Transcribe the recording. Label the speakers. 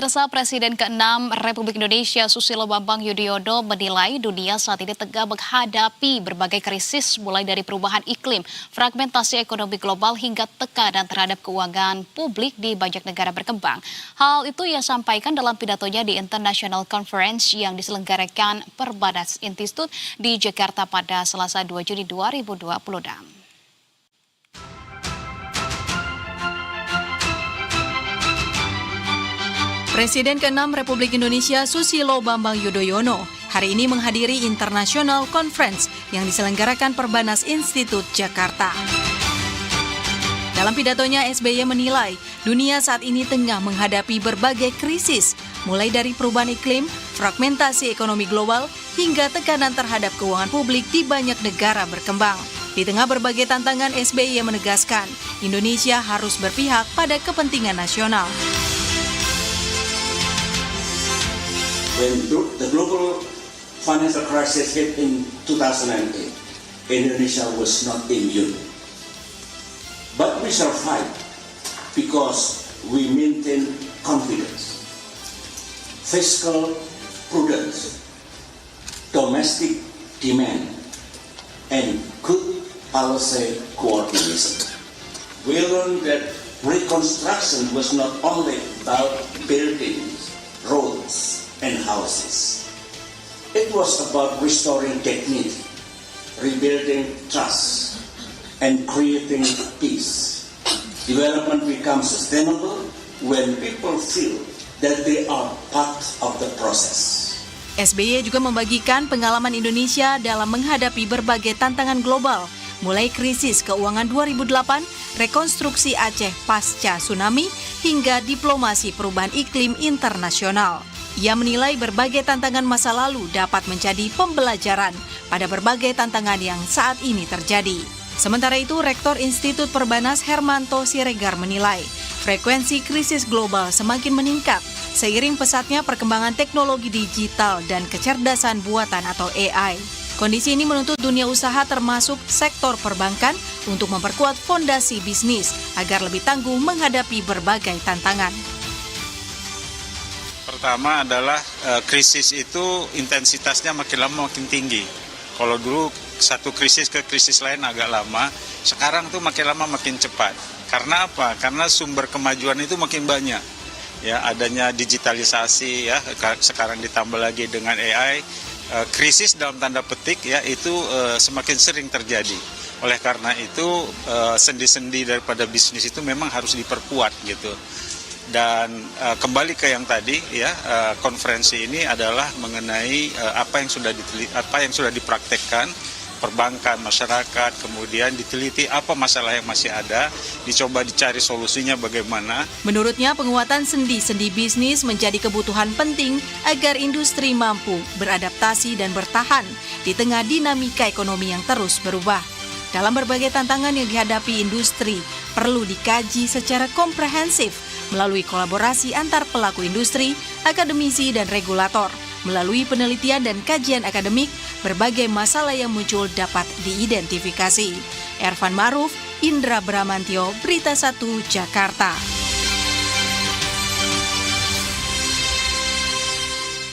Speaker 1: Pemirsa, Presiden ke-6 Republik Indonesia Susilo Bambang Yudhoyono menilai dunia saat ini tengah menghadapi berbagai krisis mulai dari perubahan iklim, fragmentasi ekonomi global hingga tekanan terhadap keuangan publik di banyak negara berkembang. Hal itu ia sampaikan dalam pidatonya di International Conference yang diselenggarakan Perbanas Institute di Jakarta pada Selasa 2 Juni 2026.
Speaker 2: Presiden ke-6 Republik Indonesia Susilo Bambang Yudhoyono hari ini menghadiri International Conference yang diselenggarakan Perbanas Institute Jakarta. Dalam pidatonya, SBY menilai dunia saat ini tengah menghadapi berbagai krisis, mulai dari perubahan iklim, fragmentasi ekonomi global, hingga tekanan terhadap keuangan publik di banyak negara berkembang. Di tengah berbagai tantangan, SBY menegaskan Indonesia harus berpihak pada kepentingan nasional.
Speaker 3: When the global financial crisis hit in 2008, Indonesia was not immune. But we survived because we maintained confidence, fiscal prudence, domestic demand, and good policy coordination. We learned that reconstruction was not only about buildings, roads, and houses. It was about restoring dignity, rebuilding trust, and creating peace. Development becomes sustainable when people feel that they are part of the process.
Speaker 2: SBY juga membagikan pengalaman Indonesia dalam menghadapi berbagai tantangan global, mulai krisis keuangan 2008, rekonstruksi Aceh pasca tsunami, hingga diplomasi perubahan iklim internasional. Ia menilai berbagai tantangan masa lalu dapat menjadi pembelajaran pada berbagai tantangan yang saat ini terjadi. Sementara itu, Rektor Institut Perbanas Hermanto Siregar menilai frekuensi krisis global semakin meningkat seiring pesatnya perkembangan teknologi digital dan kecerdasan buatan atau AI. Kondisi ini menuntut dunia usaha termasuk sektor perbankan untuk memperkuat fondasi bisnis agar lebih tangguh menghadapi berbagai tantangan.
Speaker 4: Pertama adalah krisis itu intensitasnya makin lama makin tinggi. Kalau dulu satu krisis ke krisis lain agak lama, sekarang tuh makin lama makin cepat. Karena apa? Karena sumber kemajuan itu makin banyak. Ya, adanya digitalisasi ya, sekarang ditambah lagi dengan AI, krisis dalam tanda petik ya itu semakin sering terjadi. Oleh karena itu sendi-sendi daripada bisnis itu memang harus diperkuat gitu. Dan kembali ke yang tadi ya, konferensi ini adalah mengenai apa yang sudah dipraktekkan perbankan, masyarakat, kemudian diteliti apa masalah yang masih ada, dicoba dicari solusinya bagaimana.
Speaker 2: Menurutnya, penguatan sendi-sendi bisnis menjadi kebutuhan penting agar industri mampu beradaptasi dan bertahan di tengah dinamika ekonomi yang terus berubah. Dalam berbagai tantangan yang dihadapi industri, perlu dikaji secara komprehensif melalui kolaborasi antar pelaku industri, akademisi, dan regulator. Melalui penelitian dan kajian akademik, berbagai masalah yang muncul dapat diidentifikasi. Ervan Maruf, Indra Bramantio, Berita 1, Jakarta.